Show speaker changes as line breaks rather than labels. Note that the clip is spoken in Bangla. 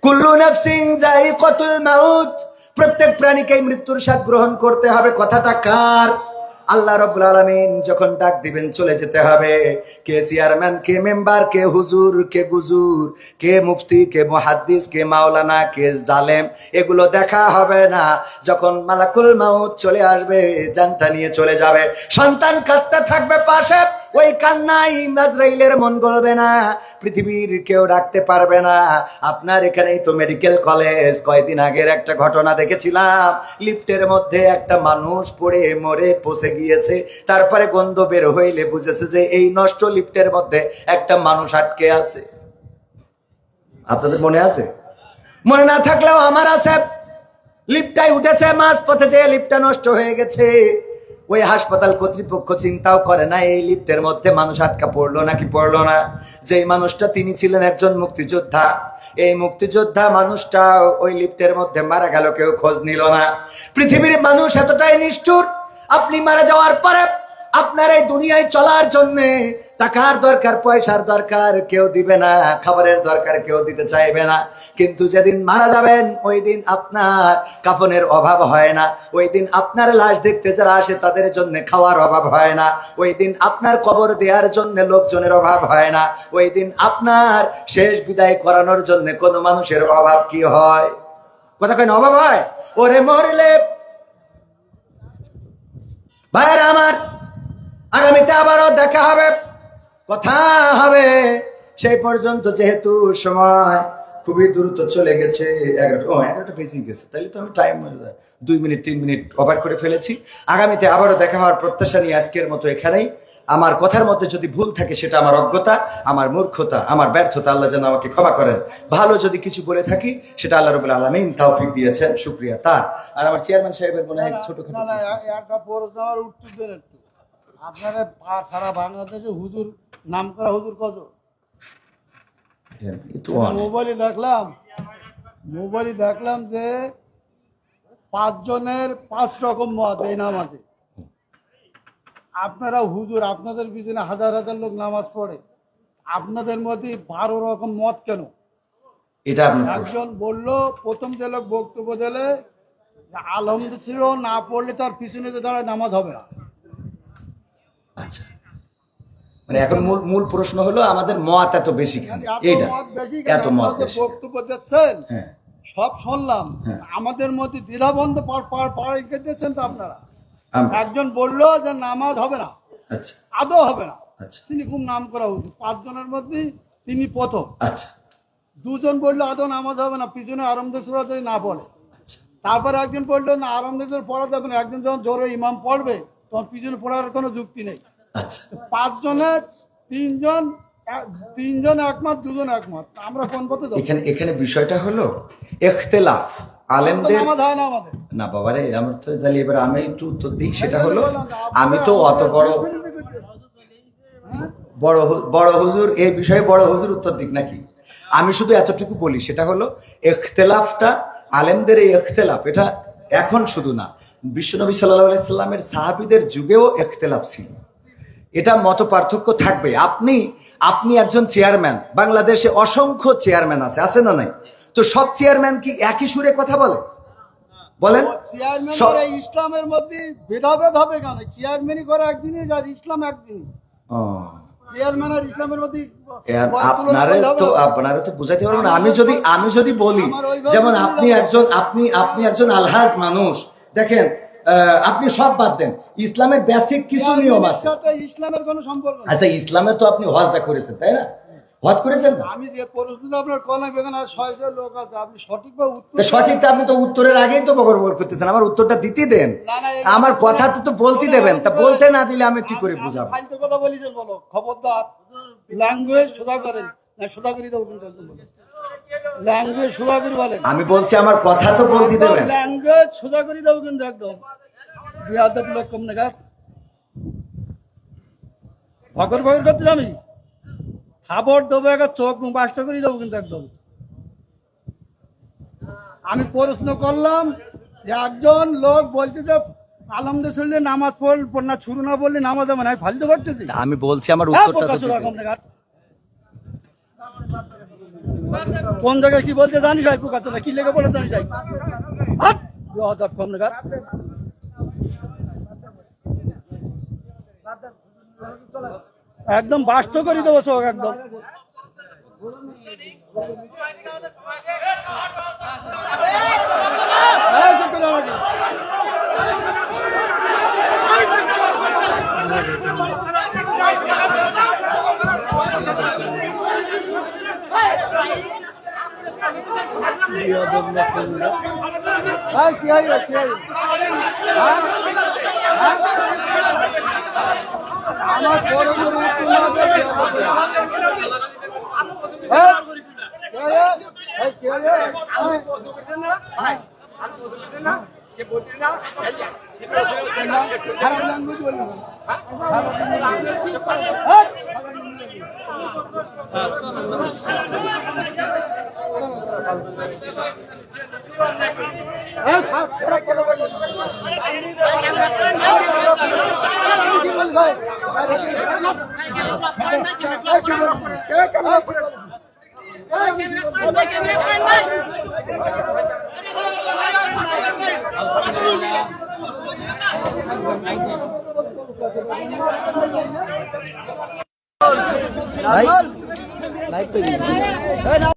কুল্লু নাফসিন যায়িকাতুল মাউত, প্রত্যেক প্রাণীকে মৃত্যুর স্বাদ গ্রহণ করতে হবে। কথাটা কার? আল্লাহ রাব্বুল আলামিন যখন ডাক দিবেন চলে যেতে হবে। কে চেয়ারম্যান, কে মেম্বার, কে হুজুর, কে গুজুর, কে মুফতি, কে মুহাদ্দিস, কে মাওলানা, কে জালেম, এগুলো দেখা হবে না। যখন মালাকুল মাউত চলে আসবে, জানটা নিয়ে চলে যাবে, সন্তান কাঁদতে থাকবে পাশে, ওই কান্নাই আজরাইলের মন গলবে না, পৃথিবীর কেউ ডাকতে পারবে না। আপনার এখানেই তো মেডিকেল কলেজ। কয়েকদিন আগের একটা ঘটনা দেখেছিলাম, লিফটের মধ্যে একটা মানুষ পড়ে মরে পচে গিয়েছে। তারপরে গন্ধ বের হইলে বুঝেছে যে এই নষ্ট লিফটের মধ্যে একটা মানুষ আটকে আছে। আপনাদের মনে আছে? মনে না থাকলেও আমার আছে। লিফটটাই উঠেছে, মাঝ পথে যে লিফটটা নষ্ট হয়ে গেছে। ওই হাসপাতাল কর্তৃপক্ষ চিন্তাও করে না এই লিফটের মধ্যে মানুষ আটকা পড়লো নাকি পড়লো না। যেই মানুষটা তিনি ছিলেন একজন মুক্তিযোদ্ধা, এই মুক্তিযোদ্ধা মানুষটা ওই লিফটের মধ্যে মারা গেল, কেউ খোঁজ নিল না। পৃথিবীর মানুষ এতটাই নিষ্ঠুর, আপনি মারা যাওয়ার পরে আপনার এই দুনিয়ায় চলার জন্য টাকার দরকার, পয়সার দরকার, কেউ দিবে না। খাবারের দরকার, কেউ দিতে চাইবে না। কিন্তু যেদিন মারা যাবেন ওই দিন আপনার কাফনের অভাব হয় না, ওই দিন আপনার লাশ দেখতে যারা আসে তাদের জন্য খাওয়ার অভাব হয় না, ওই দিন আপনার কবর দেওয়ার জন্য লোকজনের অভাব হয় না, ওই দিন আপনার শেষ বিদায় করানোর জন্য কোনো মানুষের অভাব কি হয়? কথা কয় না, অভাব হয়? ওরে মরলে ভাইয়েরা আমার, আগামীতে আবারও দেখা হবে, কথা হবে। সেই পর্যন্ত যেহেতু সময় খুবই দ্রুত চলে গেছে, 11টা বেজে গেছে, তাইলে তো আমি টাইম 2 মিনিট 3 মিনিট ওভার করে ফেলেছি। আগামীতে আবারও দেখা হওয়ার প্রত্যাশা নিয়ে আজকের মতো এখানেই। আমার কথার মধ্যে যদি ভুল থাকে সেটা আমার অজ্ঞতা, আমার মূর্খতা, আমার ব্যর্থতা, আল্লাহ যেন আমাকে ক্ষমা করেন। ভালো যদি কিছু বলে থাকি সেটা আল্লাহ রাব্বুল আলামিন তৌফিক দিয়েছেন, শুকরিয়া তার। আর আমার চেয়ারম্যান সাহেবের মনে হয় ছোটখাটো
একটা প্রশ্ন আমার উত্তর দেন একটু। আপনারা সারা বাংলাদেশে হুজুর নাম করা হুজুর কত? মোবাইলে দেখলাম যে 5 জনের 5 রকম মত এই নামাজে। আপনারা হুজুর, আপনাদের পিছনে হাজার হাজার লোক নামাজ পড়ে, আপনাদের মধ্যে 12 রকম মত কেন?
এটা
একজন বললো, প্রথম যে লোক বক্তব্য দিলে আলহামদুলিল্লাহ না পড়লে তার পিছনে দাঁড়ায় নামাজ হবে না।
আচ্ছা, মানে এখন মূল প্রশ্ন হলো আমাদের মত এত বেশি কেন? এইটা এত মত
বক্তব্য দিচ্ছেন,
হ্যাঁ
সব শুনলাম, আমাদের মধ্যে দ্বিধাবন্ধ পাড়াইকে দিচ্ছেন তো আপনারা। একজন বললো যে নামাজ হবে না,
আচ্ছা
আদৌ হবে না,
আচ্ছা,
তিনি খুব নাম করা উচিত, 5 জনের মধ্যে তিনি প্রথম।
আচ্ছা,
2 জন বললো আদৌ নামাজ হবে না, পিছনে আরামদের সুরা যদি না পড়ে।
আচ্ছা,
তারপরে একজন বললো না আরামদের পড়া যাবে না, একজন যখন জোরে ইমাম পড়বে তখন পিছনে পড়ার কোনো যুক্তি নেই।
আচ্ছা,
5 জনের 3 জন একমত, 2 জন একমত, আমরা কোন পথে যাবো?
এখানে বিষয়টা হলো ইখতিলাফ আলেমদের।
নামাজ হয় না আমাদের।
না বাবারে, আমার তো তাহলে এবার আমি একটু উত্তর দিই। সেটা হলো আমি তো অত বড় হুজুর এই বিষয়ে বড় হুজুর উত্তর দিক নাকি? আমি শুধু এতটুকু বলি, সেটা হলো ইখতিলাফটা আলেমদের, এই ইখতিলাফ এটা এখন শুধু না, বিশ্বনবী সাল্লাল্লাহু আলাইহি সাল্লামের সাহাবীদের যুগেও ইখতিলাফ ছিল। এটা মত পার্থক্য থাকবে। আপনি একজন চেয়ারম্যান, বাংলাদেশে অসংখ্য চেয়ারম্যান আছে না নাই? তো সব চেয়ারম্যান কি একই সুরে কথা বলে? বলেন।
ইসলামের মধ্যে ভেদাভেদ হবে কেন? চেয়ারম্যানই করে একদিনই, যার ইসলাম একদিনই। চেয়ারম্যান আর ইসলামের মধ্যে
আপনারা তো বুঝাইতে পারবেন না। আমি যদি বলি, যেমন আপনি একজন আলহাজ মানুষ, দেখেন আপনি সব বাদ দেন, ইসলামের বেসিক কিছু নিয়ম আছে।
ইসলামের কোনো সম্পর্ক নেই।
আচ্ছা, ইসলামের তো আপনি হজটা করেছেন, তাই না? হজ করেছেন না?
আমি যে প্রশ্নটা আপনার কলা বেগান আর 600 লোক আছে, আপনি সঠিকভাবে উত্তর
সঠিকটা আপনি তো উত্তরের আগেই তো বকর করতেছেন। আমার উত্তরটা দিতে দেন, আমার কথা তো বলতে দেবেন। তা বলতে না দিলে আমি কি করে বুঝাবো?
ফালতু কথা বলিছেন, বলো খবরদার। ল্যাঙ্গুয়েজ সোজা করেন না, সোজা করে দেবো কিন্তু একদম বলেন। ল্যাঙ্গুয়েজ সোজা করে বলেন।
আমি বলছি আমার কথা তো বলতে দেবেন।
ল্যাঙ্গুয়েজ সোজা করে দেবো কিন্তু একদম। বিয়াদব লোক কম না, ভগর করতে আমি খাবার দেবো, একটা চোখ মুখ বাসটা করে দেবো কিন্তু একদম। আমি প্রশ্ন করলাম যে একজন লোক বলছে যে আলহামদুলিল্লাহ নামাজ পড় না, শুরু না বললে নামাজ হবে না, ফালতু করতেছি।
আমি বলছি আমার উত্তরটা
কোন জায়গায় কি বলতে জানিস ভাই পোকাতে না কি লেগে পড়ে জানিস ভাই হাট বেয়াদব কম লেগা একদম বাস্ত করে দেবো সব একদম এই চুপ করে আমাকে। এই, কি হয় রে, কি হয় রে? হ্যাঁ? হ্যাঁ? আমার বড় বড় উত্তর না দিয়ে এই, কে রে? এই, কে রে? খারাপ ল্যাঙ্গুয়েজ বলবি না। খারাপ language বলবি না। এই, এই, খারাপ কথা বলবি না। কি বলছিস ভাই?
লাইভ